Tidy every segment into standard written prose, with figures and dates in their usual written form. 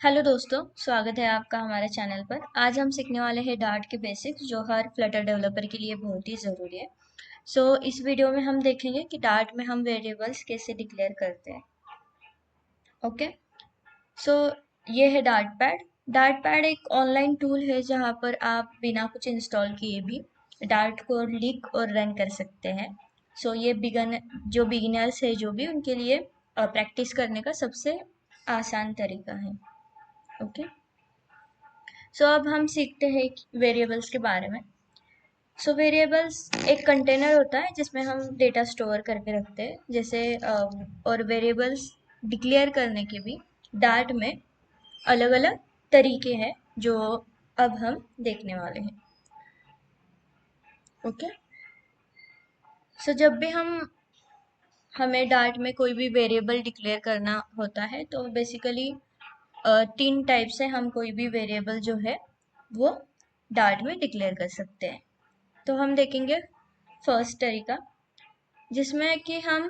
Hello दोस्तों, स्वागत है आपका हमारे चैनल पर। आज हम सीखने वाले हैं डार्ट के बेसिक्स जो हर फ्लटर डेवलपर के लिए बहुत ही ज़रूरी है। इस वीडियो में हम देखेंगे कि डार्ट में हम वेरिएबल्स कैसे डिक्लेयर करते हैं। ओके। सो ये है डार्ट पैड। डार्ट पैड एक ऑनलाइन टूल है जहाँ पर आप बिना कुछ इंस्टॉल किए भी डार्ट को लिख और रन कर सकते हैं। ये बिगिनर्स है जो भी उनके लिए प्रैक्टिस करने का सबसे आसान तरीका है। ओके। अब हम सीखते हैं वेरिएबल्स के बारे में। वेरिएबल्स एक कंटेनर होता है जिसमें हम डेटा स्टोर करके रखते हैं जैसे और वेरिएबल्स डिक्लेयर करने के भी डार्ट में अलग अलग तरीके हैं जो अब हम देखने वाले हैं। ओके। जब भी हमें डार्ट में कोई भी वेरिएबल डिक्लेयर करना होता है तो बेसिकली तीन टाइप से हम कोई भी वेरिएबल जो है वो डार्ट में डिक्लेयर कर सकते हैं। तो हम देखेंगे फर्स्ट तरीका जिसमें कि हम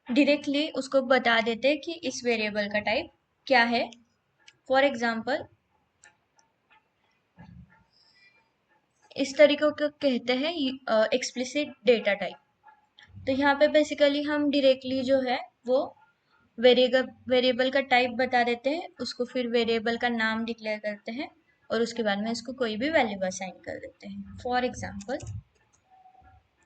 डायरेक्टली उसको बता देते हैं कि इस वेरिएबल का टाइप क्या है। फॉर एग्जांपल इस तरीके को कहते हैं एक्सप्लिसिट डेटा टाइप। तो यहाँ पे बेसिकली हम डायरेक्टली जो है वो वेरिएबल का टाइप बता देते हैं, उसको फिर वेरिएबल का नाम डिक्लेयर करते हैं और उसके बाद में इसको कोई भी वैल्यू असाइन कर देते हैं। फॉर एग्जांपल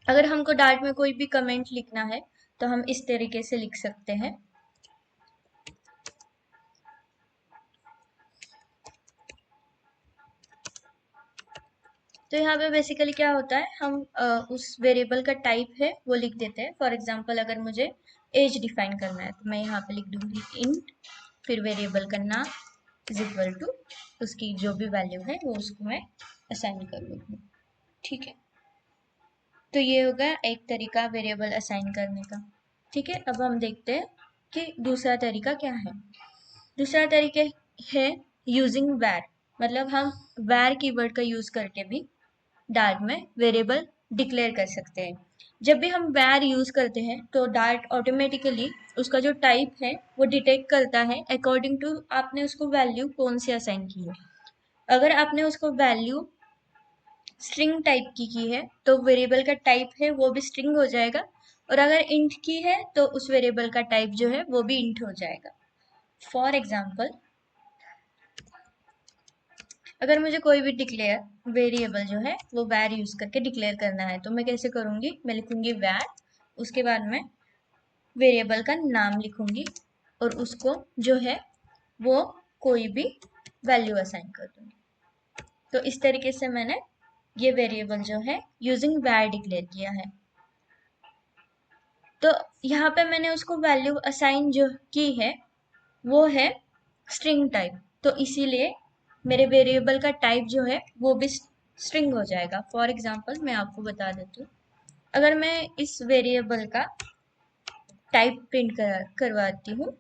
अगर हमको डार्ट में कोई भी कमेंट लिखना है तो हम इस तरीके से लिख सकते हैं। तो यहाँ पे बेसिकली क्या होता है, हम उस वेरिएबल का टाइप है वो लिख देते हैं। फॉर एग्जांपल अगर मुझे एज डिफाइन करना है तो मैं यहाँ पे लिख दूंगी इंट, फिर वेरिएबल का नाम इज इक्वल टू उसकी जो भी वैल्यू है वो उसको मैं असाइन कर लूँगी। ठीक है। तो ये होगा एक तरीका वेरिएबल असाइन करने का। ठीक है। अब हम देखते हैं कि दूसरा तरीका क्या है। दूसरा तरीका है यूजिंग वैर, मतलब हम वैर कीवर्ड का यूज करके भी डार्ट में वेरिएबल डिक्लेयर कर सकते हैं। जब भी हम वैर यूज करते हैं तो डार्ट ऑटोमेटिकली उसका जो टाइप है वो डिटेक्ट करता है अकॉर्डिंग टू आपने उसको वैल्यू कौन सी असाइन की है। अगर आपने उसको वैल्यू स्ट्रिंग टाइप की है तो वेरिएबल का टाइप है वो भी स्ट्रिंग हो जाएगा, और अगर इंट की है तो उस वेरिएबल का टाइप जो है वो भी इंट हो जाएगा। फॉर एग्जाम्पल अगर मुझे कोई भी डिक्लेयर वेरिएबल जो है वो वैर यूज करके डिक्लेयर करना है तो मैं कैसे करूंगी, मैं लिखूंगी वैर, उसके बाद में वेरिएबल का नाम लिखूंगी और उसको जो है वो कोई भी वैल्यू असाइन कर दूंगी। तो इस तरीके से मैंने ये वेरिएबल जो है यूजिंग वैर डिक्लेयर किया है। तो यहाँ पे मैंने उसको वैल्यू असाइन जो की है वो है स्ट्रिंग टाइप, तो इसीलिए मेरे वेरिएबल का टाइप जो है वो भी स्ट्रिंग हो जाएगा। फॉर एग्जांपल मैं आपको बता देती हूँ, अगर मैं इस वेरिएबल का टाइप प्रिंट करवाती हूँ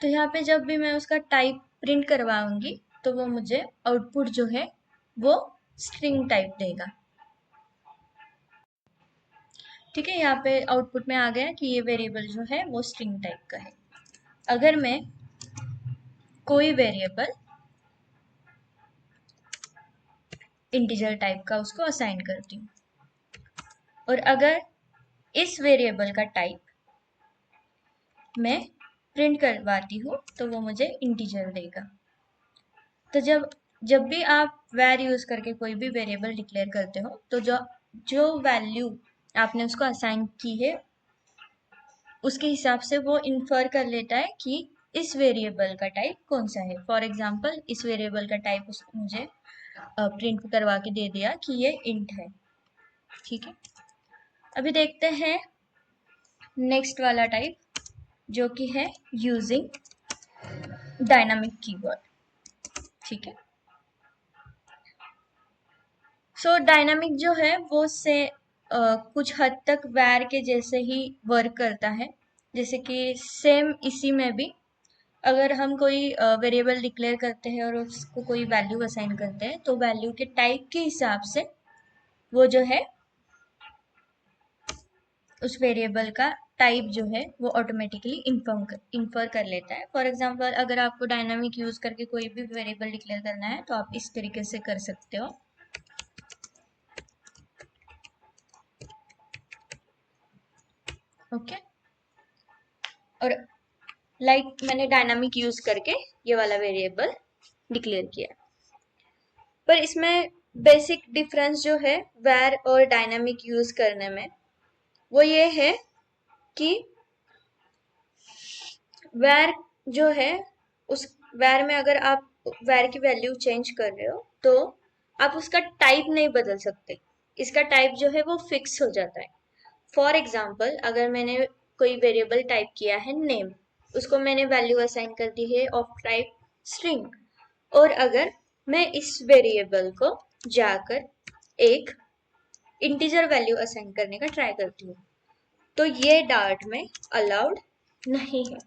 तो यहाँ पे जब भी मैं उसका टाइप प्रिंट करवाऊंगी तो वो मुझे आउटपुट जो है वो स्ट्रिंग टाइप देगा। ठीक है। यहाँ पे आउटपुट में आ गया कि ये वेरिएबल जो है वो स्ट्रिंग टाइप का है। अगर मैं कोई वेरिएबल इंटीजर टाइप का उसको असाइन करती हूँ और अगर इस वेरिएबल का टाइप मैं प्रिंट करवाती हूँ तो वो मुझे इंटीजर देगा। तो जब जब भी आप वैर यूज करके कोई भी वेरिएबल डिक्लेयर करते हो तो जो जो वैल्यू आपने उसको असाइन की है उसके हिसाब से वो इन्फर कर लेता है कि इस वेरिएबल का टाइप कौन सा है। फॉर एग्जांपल इस वेरिएबल का टाइप उसने मुझे प्रिंट करवा के दे दिया कि ये इंट है। ठीक है। अभी देखते हैं नेक्स्ट वाला टाइप जो कि है यूजिंग डायनामिक कीवर्ड। ठीक है। डायनामिक जो है वो से कुछ हद तक वैर के जैसे ही वर्क करता है, जैसे कि सेम इसी में भी अगर हम कोई वेरिएबल डिक्लेयर करते हैं और उसको कोई वैल्यू असाइन करते हैं तो वैल्यू के टाइप के हिसाब से वो जो है उस वेरिएबल का टाइप जो है वो ऑटोमेटिकली इन्फर कर लेता है। फॉर एग्जांपल अगर आपको डायनामिक यूज करके कोई भी वेरिएबल डिक्लेयर करना है तो आप इस तरीके से कर सकते हो। ओके, और मैंने डायनामिक यूज करके ये वाला वेरिएबल डिक्लेयर किया। पर इसमें बेसिक डिफरेंस जो है वैर और डायनामिक यूज करने में वो ये है कि वैर जो है उस वैर में अगर आप वैर की वैल्यू चेंज कर रहे हो तो आप उसका टाइप नहीं बदल सकते। इसका टाइप जो है वो फिक्स हो जाता है। फॉर एग्जाम्पल अगर मैंने कोई वेरिएबल टाइप किया है नेम, उसको मैंने वैल्यू असाइन कर दी है ऑफ टाइप स्ट्रिंग, और अगर मैं इस वेरिएबल को जाकर एक इंटीजर वैल्यू असाइन करने का ट्राई करती हूँ तो ये डार्ट में अलाउड नहीं है,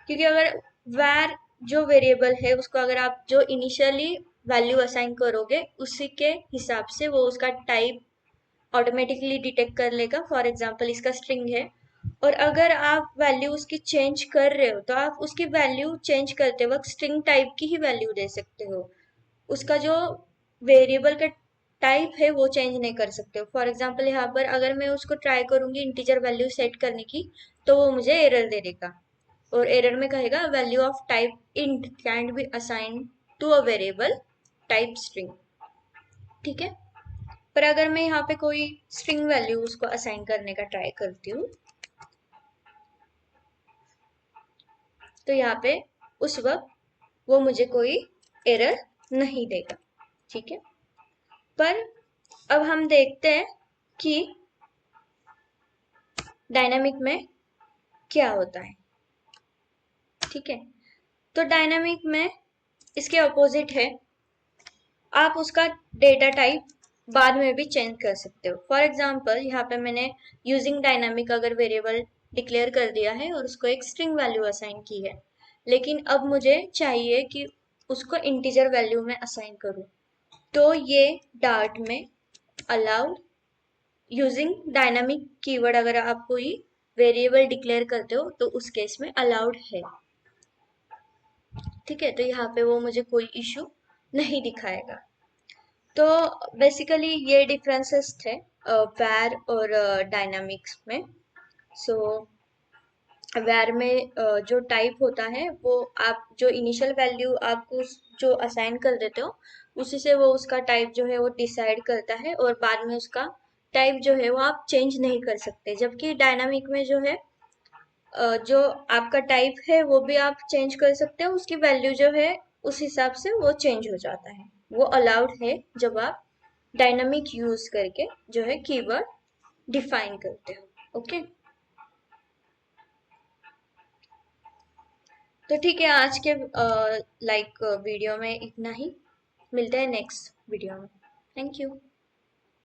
क्योंकि अगर वैर जो वेरिएबल है उसको अगर आप जो इनिशियली वैल्यू असाइन करोगे उसी के हिसाब से वो उसका टाइप ऑटोमेटिकली डिटेक्ट कर लेगा। फॉर एग्जाम्पल इसका स्ट्रिंग है और अगर आप वैल्यू उसकी चेंज कर रहे हो तो आप उसकी वैल्यू चेंज करते वक्त स्ट्रिंग टाइप की ही वैल्यू दे सकते हो, उसका जो वेरिएबल का टाइप है वो चेंज नहीं कर सकते हो। फॉर एग्जाम्पल यहाँ पर अगर मैं उसको ट्राई करूंगी इंटीजर वैल्यू सेट करने की तो वो मुझे एरर दे देगा और एरर में कहेगा value of type int can be assign to a variable type string. ठीक है, पर अगर मैं यहाँ पे कोई स्ट्रिंग वैल्यू उसको असाइन करने का ट्राई करती हूँ तो यहाँ पे उस वक्त वो मुझे कोई एरर नहीं देगा। ठीक है, पर अब हम देखते हैं कि डायनामिक में क्या होता है। ठीक है, तो डायनामिक में इसके अपोजिट है, आप उसका डेटा टाइप बाद में भी चेंज कर सकते हो। फॉर एग्जाम्पल यहाँ पे मैंने यूजिंग डायनामिक अगर वेरिएबल डिक्लेयर कर दिया है और उसको एक स्ट्रिंग वैल्यू असाइन की है, लेकिन अब मुझे चाहिए कि उसको इंटीजर वैल्यू में असाइन करूँ, तो ये डार्ट में अलाउड यूजिंग डायनामिक कीवर्ड अगर आप कोई वेरिएबल डिक्लेयर करते हो तो उस केस में अलाउड है। ठीक है, तो यहाँ पे वो मुझे कोई इशू नहीं दिखाएगा। तो बेसिकली ये डिफरेंसेस थे वैर और डायनामिक्स में। सो वैर में जो टाइप होता है वो आप जो इनिशियल वैल्यू आपको जो असाइन कर देते हो उसी से वो उसका टाइप जो है वो डिसाइड करता है और बाद में उसका टाइप जो है वो आप चेंज नहीं कर सकते। जबकि डायनामिक में जो है जो आपका टाइप है वो भी आप चेंज कर सकते हो, उसकी वैल्यू जो है उस हिसाब से वो चेंज हो जाता है। वो अलाउड है जब आप डायनामिक यूज करके जो है कीवर्ड डिफाइन करते हो। ओके, तो ठीक है, आज के वीडियो में इतना ही। मिलते हैं नेक्स्ट वीडियो में। Thank you.